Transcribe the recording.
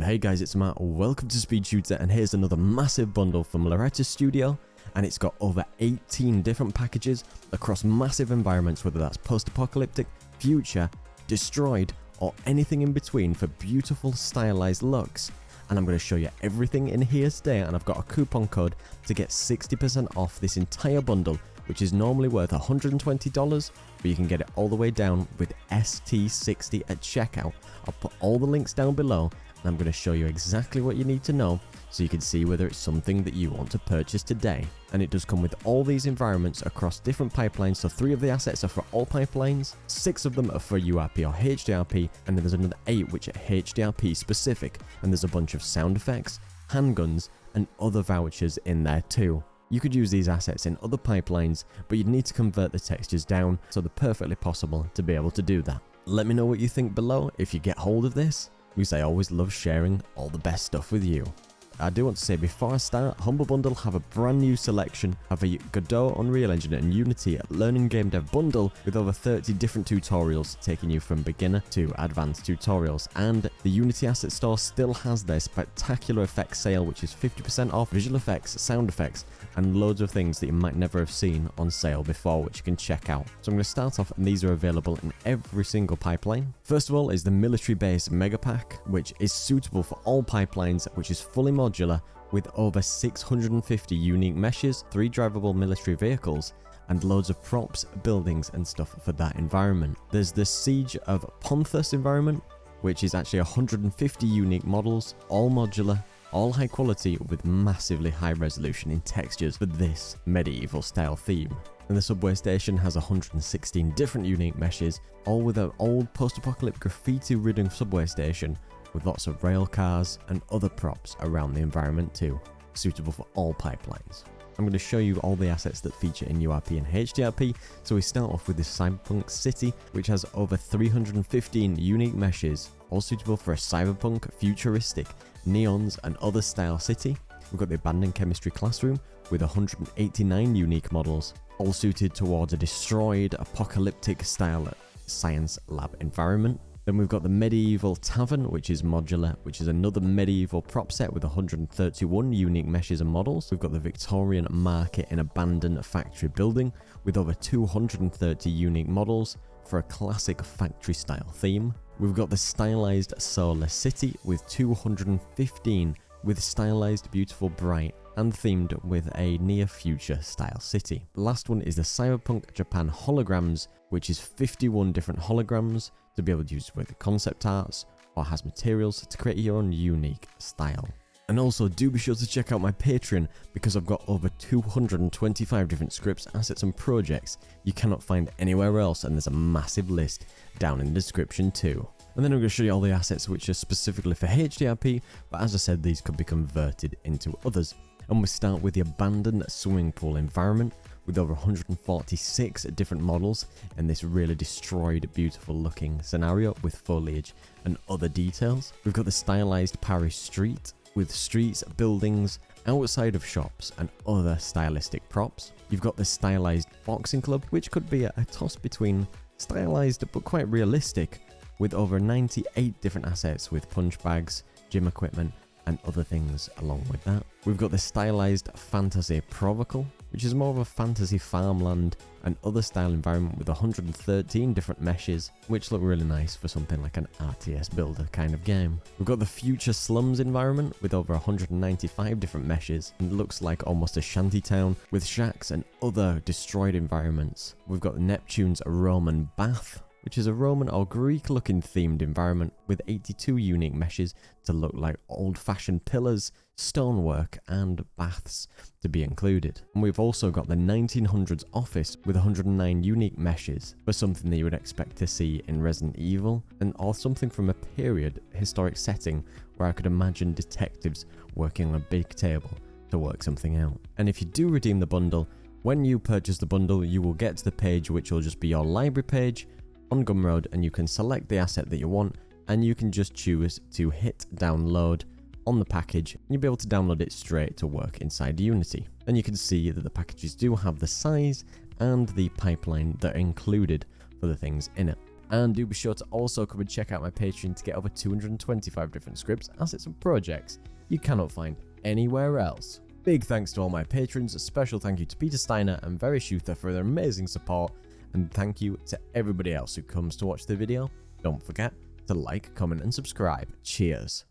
Hey guys, it's Matt, welcome to SpeedTutor, and here's another massive bundle from Leartes Studio, and it's got over 18 different packages across massive environments, whether that's post-apocalyptic, future, destroyed, or anything in between for beautiful stylized looks. And I'm going to show you everything in here today, and I've got a coupon code to get 60% off this entire bundle, which is normally worth $120, but you can get it all the way down with ST60 at checkout. I'll put all the links down below, and I'm going to show you exactly what you need to know so you can see whether it's something that you want to purchase today. And it does come with all these environments across different pipelines, so 3 of the assets are for all pipelines, 6 of them are for URP or HDRP, and then there's another 8 which are HDRP specific, and there's a bunch of sound effects, handguns, and other vouchers in there too. You could use these assets in other pipelines, but you'd need to convert the textures down, so they're perfectly possible to be able to do that. Let me know what you think below if you get hold of this, because I always love sharing all the best stuff with you. I do want to say before I start, Humble Bundle have a brand new selection of a Godot, Unreal Engine and Unity Learning Game Dev bundle with over 30 different tutorials taking you from beginner to advanced tutorials. And the Unity Asset Store still has their spectacular effects sale, which is 50% off visual effects, sound effects, and loads of things that you might never have seen on sale before, which you can check out. So I'm going to start off, and these are available in every single pipeline. First of all is the Military Base Mega Pack, which is suitable for all pipelines, which is fully modular with over 650 unique meshes, 3 drivable military vehicles, and loads of props, buildings, and stuff for that environment. There's the Siege of Ponthus environment, which is actually 150 unique models, all modular, all high quality with massively high resolution in textures for this medieval style theme. And the subway station has 116 different unique meshes, all with an old post-apocalyptic graffiti-ridden subway station with lots of rail cars and other props around the environment too, suitable for all pipelines. I'm going to show you all the assets that feature in URP and HDRP, so we start off with the Cyberpunk City, which has over 315 unique meshes, all suitable for a cyberpunk, futuristic, neons and other style city. We've got the Abandoned Chemistry Classroom with 189 unique models, all suited towards a destroyed, apocalyptic style science lab environment. Then we've got the Medieval Tavern, which is modular, which is another medieval prop set with 131 unique meshes and models. We've got the Victorian Market in Abandoned Factory Building with over 230 unique models for a classic factory style theme. We've got the Stylized Solar City with 215 with stylized, beautiful, bright, and themed with a near-future style city. The last one is the Cyberpunk Japan Holograms, which is 51 different holograms to be able to use with concept arts or has materials to create your own unique style. And also do be sure to check out my Patreon, because I've got over 225 different scripts, assets and projects you cannot find anywhere else, and there's a massive list down in the description too. And then I'm going to show you all the assets which are specifically for HDRP, but as I said, these could be converted into others. And we start with the Abandoned Swimming Pool environment with over 146 different models in this really destroyed, beautiful looking scenario with foliage and other details. We've got the Stylized Paris Street with streets, buildings, outside of shops and other stylistic props. You've got the Stylized Boxing Club, which could be a toss between stylized but quite realistic, with over 98 different assets with punch bags, gym equipment, and other things along with that. We've got the Stylized Fantasy Provocal, which is more of a fantasy farmland and other style environment with 113 different meshes, which look really nice for something like an RTS builder kind of game. We've got the Future Slums environment with over 195 different meshes, and it looks like almost a shantytown with shacks and other destroyed environments. We've got the Neptune's Roman Bath, which is a Roman or Greek looking themed environment with 82 unique meshes to look like old-fashioned pillars, stonework and baths to be included. And we've also got the 1900s office with 109 unique meshes for something that you would expect to see in Resident Evil, and or something from a period historic setting where I could imagine detectives working on a big table to work something out. And if you do redeem the bundle, when you purchase the bundle, you will get to the page which will just be your library page on Gumroad, and you can select the asset that you want, and you can just choose to hit download on the package, and you'll be able to download it straight to work inside Unity. And you can see that the packages do have the size and the pipeline that are included for the things in it. And do be sure to also come and check out my Patreon to get over 225 different scripts, assets and projects you cannot find anywhere else. Big thanks to all my patrons, a special thank you to Peter Steiner and Tutor for their amazing support, and thank you to everybody else who comes to watch the video. Don't forget to like, comment and subscribe. Cheers.